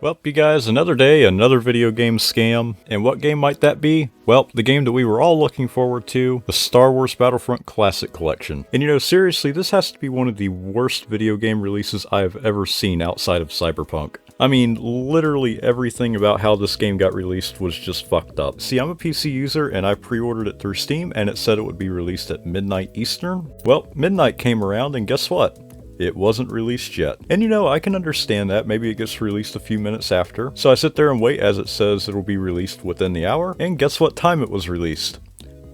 Well, you guys, another day, another video game scam. And what game might that be? Well, the game that we were all looking forward to, the Star Wars Battlefront Classic Collection. And you know, seriously, this has to be one of the worst video game releases I have ever seen outside of Cyberpunk. I mean, literally everything about how this game got released was just fucked up. See, I'm a PC user and I pre-ordered it through Steam and it said it would be released at midnight Eastern. Well, midnight came around and guess what? It wasn't released yet. And you know, I can understand that. Maybe it gets released a few minutes after. So I sit there and wait as it says it'll be released within the hour. And guess what time it was released?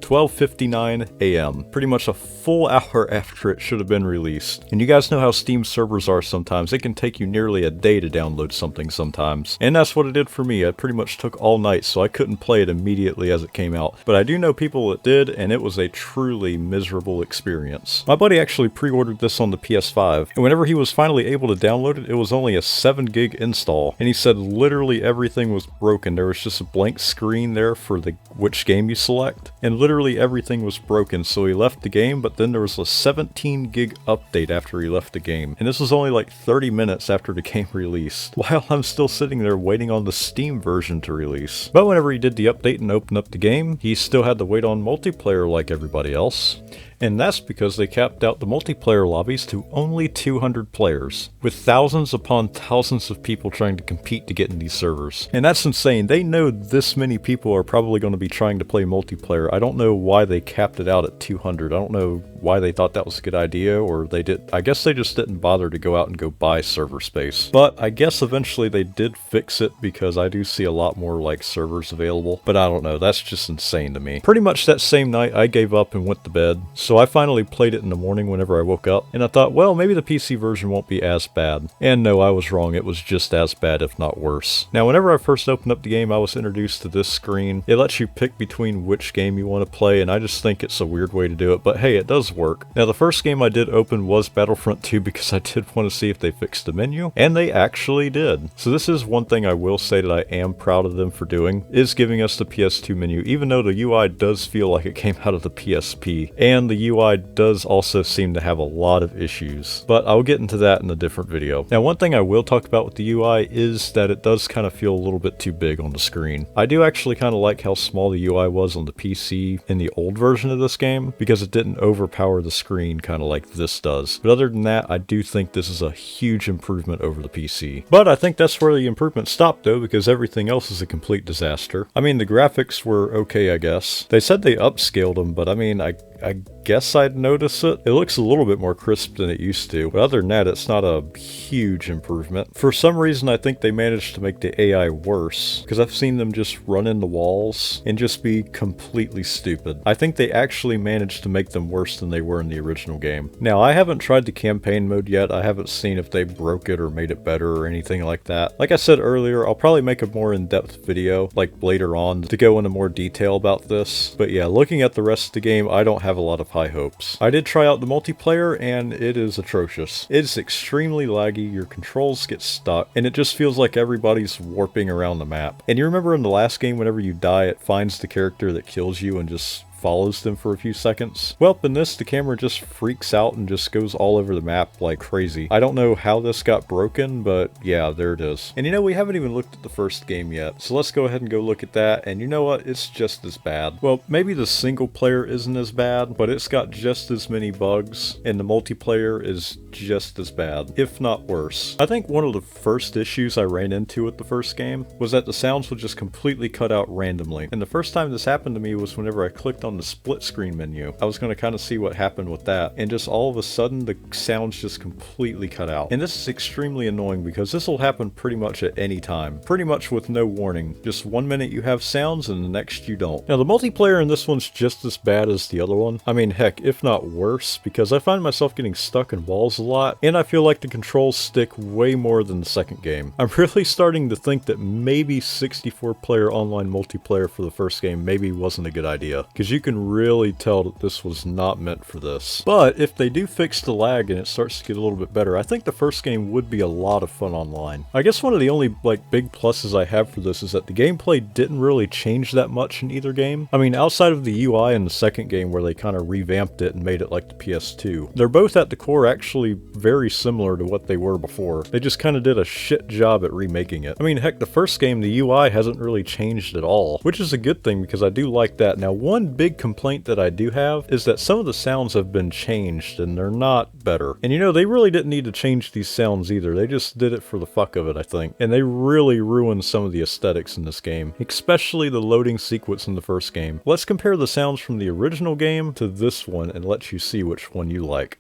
12:59 a.m. Pretty much a full hour after it should have been released. And you guys know how Steam servers are sometimes. It can take you nearly a day to download something sometimes. And that's what it did for me. It pretty much took all night, so I couldn't play it immediately as it came out. But I do know people that did, and it was a truly miserable experience. My buddy actually pre-ordered this on the PS5, and whenever he was finally able to download it, it was only a 7 gig install. And he said literally everything was broken. There was just a blank screen there for which game you select. And literally everything was broken, so he left the game, but then there was a 17 gig update after he left the game. And this was only like 30 minutes after the game released, while I'm still sitting there waiting on the Steam version to release. But whenever he did the update and opened up the game, he still had to wait on multiplayer like everybody else. And that's because they capped out the multiplayer lobbies to only 200 players, with thousands upon thousands of people trying to compete to get in these servers. And that's insane. They know this many people are probably going to be trying to play multiplayer. I don't know why they capped it out at 200. I don't know why they thought that was a good idea, or they did. I guess they just didn't bother to go out and go buy server space. But I guess eventually they did fix it, because I do see a lot more like servers available. But I don't know, that's just insane to me. Pretty much that same night I gave up and went to bed. So I finally played it in the morning whenever I woke up, and I thought, well, maybe the PC version won't be as bad. And no, I was wrong. It was just as bad, if not worse. Now, whenever I first opened up the game, I was introduced to this screen. It lets you pick between which game you want to play, and I just think it's a weird way to do it, but hey, it does work. Now, the first game I did open was Battlefront 2 because I did want to see if they fixed the menu, and they actually did. So this is one thing I will say that I am proud of them for doing, is giving us the PS2 menu, even though the UI does feel like it came out of the PSP, and the UI does also seem to have a lot of issues, but I'll get into that in a different video. Now, one thing I will talk about with the UI is that it does kind of feel a little bit too big on the screen. I do actually kind of like how small the UI was on the PC in the old version of this game, because it didn't overpower the screen kind of like this does. But other than that, I do think this is a huge improvement over the PC. But I think that's where the improvement stopped though, because everything else is a complete disaster. I mean, the graphics were okay, I guess. They said they upscaled them, but I mean, I guess I'd notice it. It looks a little bit more crisp than it used to, but other than that, it's not a huge improvement. For some reason, I think they managed to make the AI worse, because I've seen them just run into walls and just be completely stupid. I think they actually managed to make them worse than they were in the original game. Now, I haven't tried the campaign mode yet. I haven't seen if they broke it or made it better or anything like that. Like I said earlier, I'll probably make a more in-depth video, like later on, to go into more detail about this. But yeah, looking at the rest of the game, I don't have a lot of high hopes. I did try out the multiplayer and it is atrocious. It's extremely laggy, your controls get stuck, and it just feels like everybody's warping around the map. And you remember in the last game, whenever you die, it finds the character that kills you and just follows them for a few seconds. Well, in this, the camera just freaks out and just goes all over the map like crazy. I don't know how this got broken, but yeah, there it is. And you know, we haven't even looked at the first game yet, so let's go ahead and go look at that, and you know what? It's just as bad. Well, maybe the single player isn't as bad, but it's got just as many bugs, and the multiplayer is just as bad, if not worse. I think one of the first issues I ran into with the first game was that the sounds would just completely cut out randomly. And the first time this happened to me was whenever I clicked on the split screen menu. I was going to kind of see what happened with that, and just all of a sudden the sounds just completely cut out. And this is extremely annoying because this will happen pretty much at any time, pretty much with no warning. Just 1 minute you have sounds and the next you don't. Now, the multiplayer in this one's just as bad as the other one. I mean, heck, if not worse, because I find myself getting stuck in walls a lot, and I feel like the controls stick way more than the second game. I'm really starting to think that maybe 64-player online multiplayer for the first game maybe wasn't a good idea, because you can really tell that this was not meant for this. But if they do fix the lag and it starts to get a little bit better, I think the first game would be a lot of fun online. I guess one of the only big pluses I have for this is that the gameplay didn't really change that much in either game. I mean, outside of the UI in the second game where they kind of revamped it and made it like the PS2, they're both at the core actually very similar to what they were before. They just kind of did a shit job at remaking it. I mean, heck, the first game, the UI hasn't really changed at all, which is a good thing because I do like that. Now, one big complaint that I do have is that some of the sounds have been changed and they're not better. And you know, they really didn't need to change these sounds either. They just did it for the fuck of it, I think. And they really ruined some of the aesthetics in this game, especially the loading sequence in the first game. Let's compare the sounds from the original game to this one and let you see which one you like.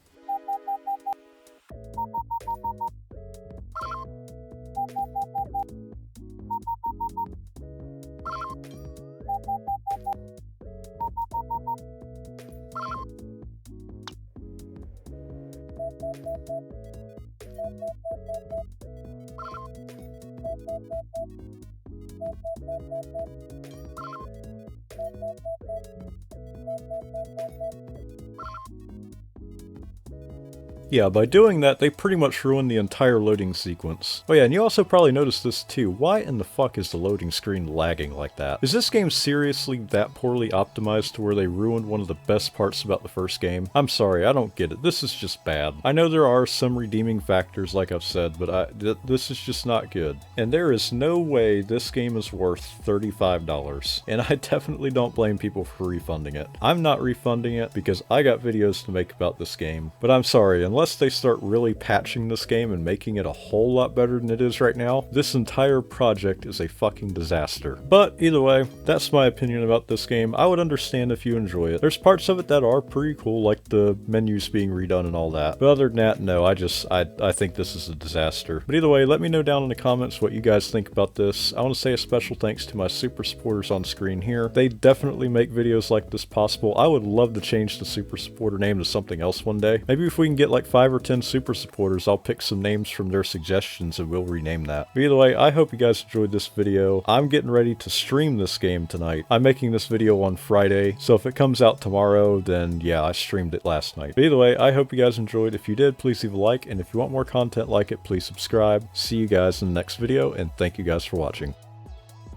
Yeah, by doing that, they pretty much ruined the entire loading sequence. Oh yeah, and you also probably noticed this too. Why in the fuck is the loading screen lagging like that? Is this game seriously that poorly optimized to where they ruined one of the best parts about the first game? I'm sorry, I don't get it. This is just bad. I know there are some redeeming factors, like I've said, but this is just not good. And there is no way this game is worth $35. And I definitely don't blame people for refunding it. I'm not refunding it because I got videos to make about this game. But I'm sorry, unless they start really patching this game and making it a whole lot better than it is right now, this entire project is a fucking disaster. But either way, that's my opinion about this game. I would understand if you enjoy it. There's parts of it that are pretty cool, like the menus being redone and all that. But other than that, no, I think this is a disaster. But either way, let me know down in the comments what you guys think about this. I want to say a special thanks to my super supporters on screen here. They definitely make videos like this possible. I would love to change the super supporter name to something else one day. Maybe if we can get like 5 or 10 super supporters, I'll pick some names from their suggestions and we'll rename that. But either way, I hope you guys enjoyed this video. I'm getting ready to stream this game tonight. I'm making this video on Friday, so if it comes out tomorrow, then yeah, I streamed it last night. But either way, I hope you guys enjoyed. If you did, please leave a like, and if you want more content like it, please subscribe. See you guys in the next video, and thank you guys for watching.